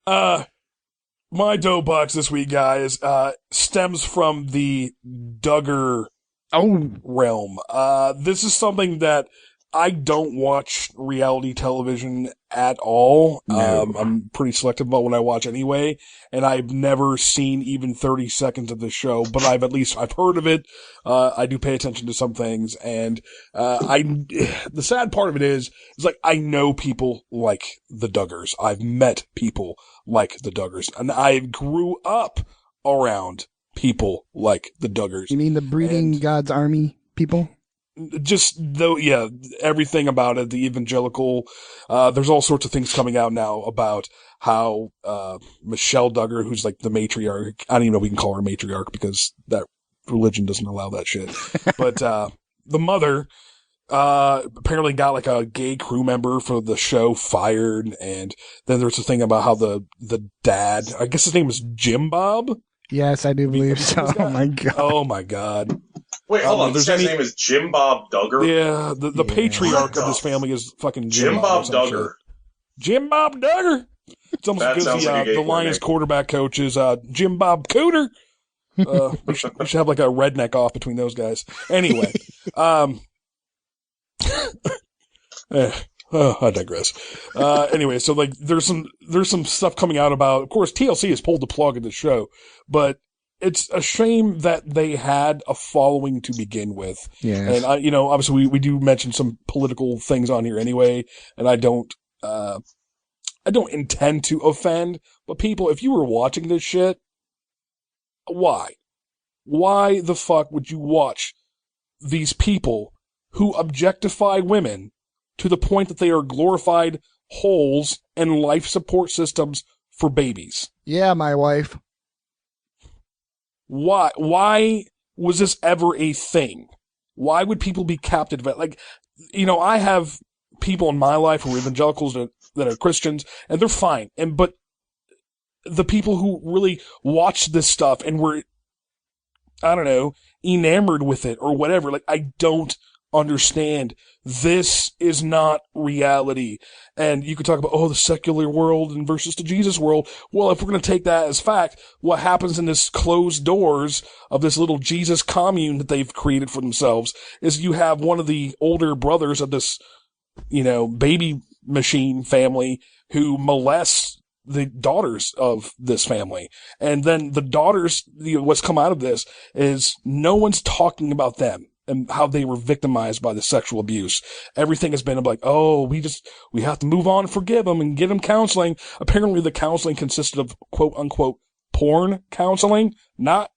My dough box this week, guys, stems from the Duggar realm. This is something that I don't watch reality television at all. No. I'm pretty selective about what I watch anyway, and I've never seen even 30 seconds of this show, but I've heard of it. I do pay attention to some things, and, the sad part of it is like, I know people like the Duggars. I've met people like the Duggars, and I grew up around people like the Duggars. You mean the Breeding God's Army people? Just though, yeah, everything about it, the evangelical, there's all sorts of things coming out now about how, Michelle Duggar, who's like the matriarch, I don't even know if we can call her matriarch because that religion doesn't allow that shit. But, the mother, apparently got like a gay crew member for the show fired. And then there's a thing about how the dad, I guess his name is Jim Bob. Yes, I do believe so. Oh my God. Oh my God. Wait, hold on. This guy's name is Jim Bob Duggar? Yeah, the patriarch of this family is fucking Jim Bob Duggar. Jim Bob Duggar. It's almost as good as the Lions quarterback coach is Jim Bob Cooter. We should have like a redneck off between those guys. Anyway, I digress. Anyway, so like there's some stuff coming out about, of course, TLC has pulled the plug of the show, but it's a shame that they had a following to begin with. Yes. And obviously we do mention some political things on here anyway, and I don't intend to offend, but people, if you were watching this shit, why? Why the fuck would you watch these people who objectify women to the point that they are glorified holes and life support systems for babies? Yeah, my wife. Why was this ever a thing? Why would people be captive? Like, I have people in my life who are evangelicals that are Christians, and they're fine. But the people who really watch this stuff and were, I don't know, enamored with it or whatever, like, I don't understand. This is not reality. And you could talk about, the secular world and versus the Jesus world. Well, if we're going to take that as fact, what happens in this closed doors of this little Jesus commune that they've created for themselves is you have one of the older brothers of this, baby machine family who molests the daughters of this family. And then the daughters, what's come out of this is no one's talking about them and how they were victimized by the sexual abuse. Everything has been like, we have to move on and forgive them and get them counseling. Apparently the counseling consisted of quote unquote porn counseling, not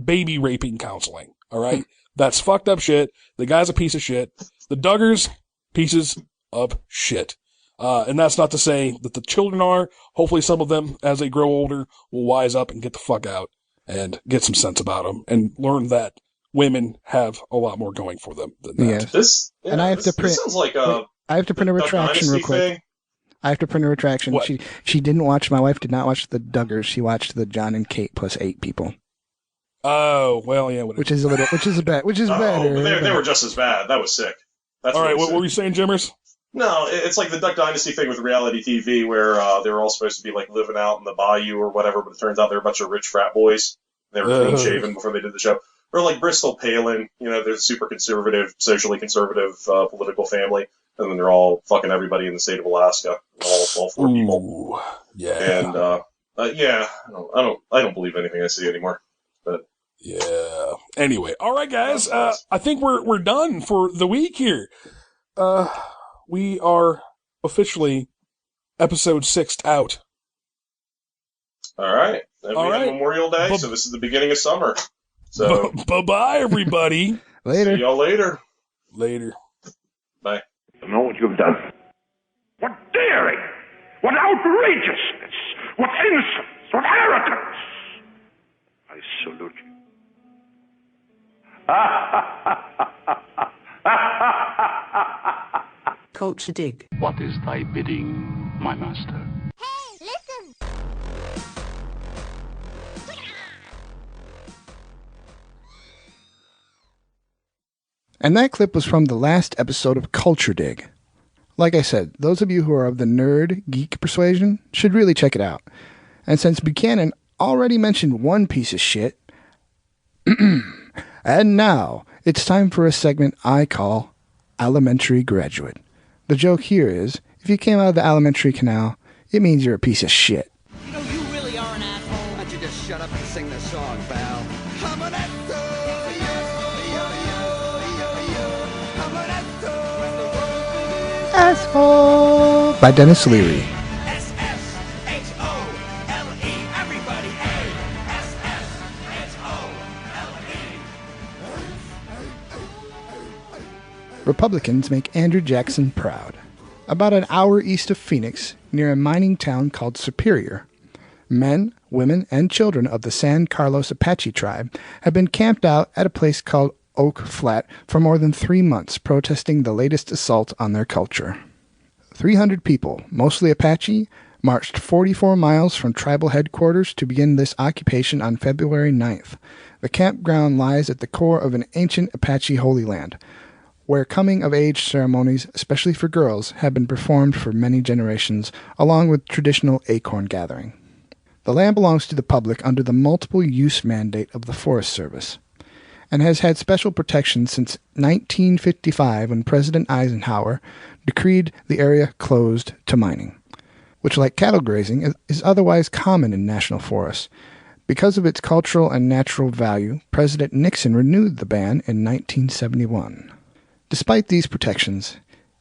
baby raping counseling. All right. That's fucked up shit. The guy's a piece of shit. The Duggars, pieces of shit. And that's not to say that the children are. Hopefully some of them, as they grow older, will wise up and get the fuck out and get some sense about them and learn that women have a lot more going for them than that. Yeah. I have to print. Sounds like I have to print a retraction real quick. Thing. I have to print a retraction. What? She didn't watch. My wife did not watch the Duggars. She watched the John and Kate plus 8 people. Oh well, yeah. Which is better. But they were just as bad. That was sick. That's all right. What were you saying, Jimmers? No, it's like the Duck Dynasty thing with reality TV where they were all supposed to be like living out in the bayou or whatever, but it turns out they're a bunch of rich frat boys. They were clean shaven before they did the show. Or like Bristol Palin, they're a super conservative, socially conservative political family, and then they're all fucking everybody in the state of Alaska, all 4 people. Yeah. And I don't believe anything I see anymore. But yeah. Anyway, all right, guys. I think we're done for the week here. We are officially episode 6 out. All right. And we have Memorial Day, so this is the beginning of summer. So bye-bye, everybody. Later. See y'all later. Later. Bye. I know what you've done. What daring! What outrageousness! What insolence! What arrogance! I salute you. Culture Dig. What is thy bidding, my master? Hey, listen! And that clip was from the last episode of Culture Dig. Like I said, those of you who are of the nerd geek persuasion should really check it out. And since Buchanan already mentioned one piece of shit, and now it's time for a segment I call Elementary Graduate. The joke here is, if you came out of the elementary canal, it means you're a piece of shit. You know, you really are an asshole. Why don't you just shut up and sing the song, pal? I'm an asshole, Asshole by Dennis Leary. S-S-H-O-L-E. Everybody, hey! S-S-H-O-L-E. Republicans make Andrew Jackson proud. About an hour east of Phoenix, near a mining town called Superior, men, women, and children of the San Carlos Apache tribe have been camped out at a place called Oak Flat for more than 3 months, protesting the latest assault on their culture. 300 people, mostly Apache, marched 44 miles from tribal headquarters to begin this occupation on February 9th. The campground lies at the core of an ancient Apache holy land, where coming-of-age ceremonies, especially for girls, have been performed for many generations, along with traditional acorn gathering. The land belongs to the public under the multiple-use mandate of the Forest Service, and has had special protection since 1955 when President Eisenhower decreed the area closed to mining, which, like cattle grazing, is otherwise common in national forests. Because of its cultural and natural value, President Nixon renewed the ban in 1971. Despite these protections,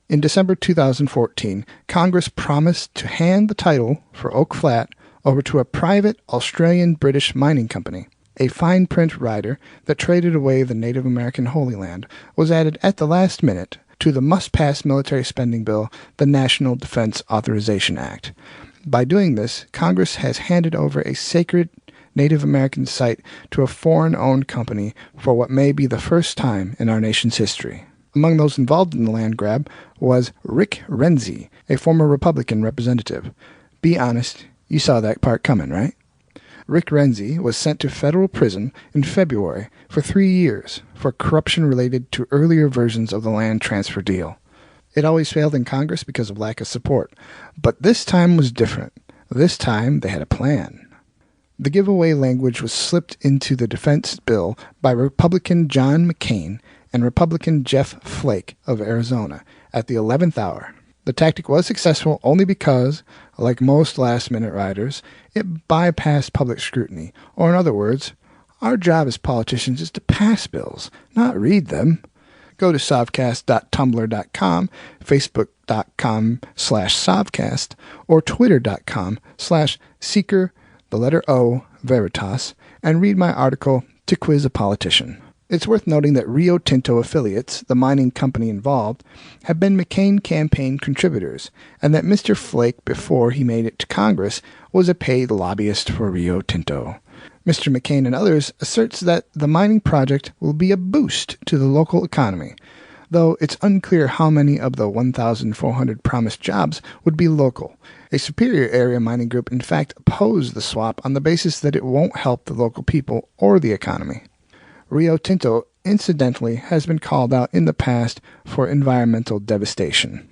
in December 2014, Congress promised to hand the title for Oak Flat over to a private Australian-British mining company. A fine print rider that traded away the Native American Holy Land was added at the last minute to the must-pass military spending bill, the National Defense Authorization Act. By doing this, Congress has handed over a sacred Native American site to a foreign-owned company for what may be the first time in our nation's history. Among those involved in the land grab was Rick Renzi, a former Republican representative. Be honest, you saw that part coming, right? Rick Renzi was sent to federal prison in February for 3 years for corruption related to earlier versions of the land transfer deal. It always failed in Congress because of lack of support, but this time was different. This time they had a plan. The giveaway language was slipped into the defense bill by Republican John McCain and Republican Jeff Flake of Arizona at the 11th hour. The tactic was successful only because, like most last-minute riders, it bypassed public scrutiny, or in other words, our job as politicians is to pass bills, not read them. Go to sovcast.tumblr.com, facebook.com/sovcast, or twitter.com/seeker, the letter O, Veritas, and read my article To Quiz a Politician. It's worth noting that Rio Tinto affiliates, the mining company involved, have been McCain campaign contributors, and that Mr. Flake, before he made it to Congress, was a paid lobbyist for Rio Tinto. Mr. McCain and others asserts that the mining project will be a boost to the local economy, though it's unclear how many of the 1,400 promised jobs would be local. A Superior Area mining group in fact opposed the swap on the basis that it won't help the local people or the economy. Rio Tinto, incidentally, has been called out in the past for environmental devastation.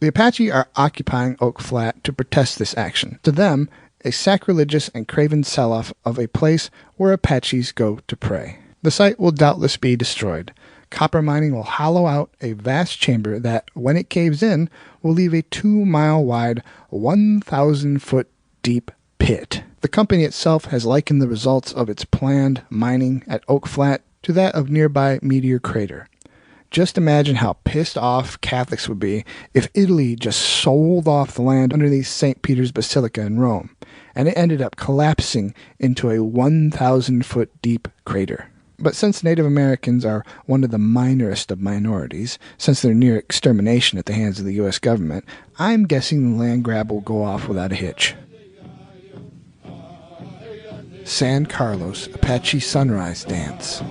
The Apache are occupying Oak Flat to protest this action. To them, a sacrilegious and craven sell-off of a place where Apaches go to pray. The site will doubtless be destroyed. Copper mining will hollow out a vast chamber that, when it caves in, will leave a 2-mile-wide, 1,000-foot-deep pit. The company itself has likened the results of its planned mining at Oak Flat to that of nearby Meteor Crater. Just imagine how pissed off Catholics would be if Italy just sold off the land underneath St. Peter's Basilica in Rome, and it ended up collapsing into a 1,000-foot-deep crater. But since Native Americans are one of the minorest of minorities, since they're near extermination at the hands of the U.S. government, I'm guessing the land grab will go off without a hitch. San Carlos Apache Sunrise Dance.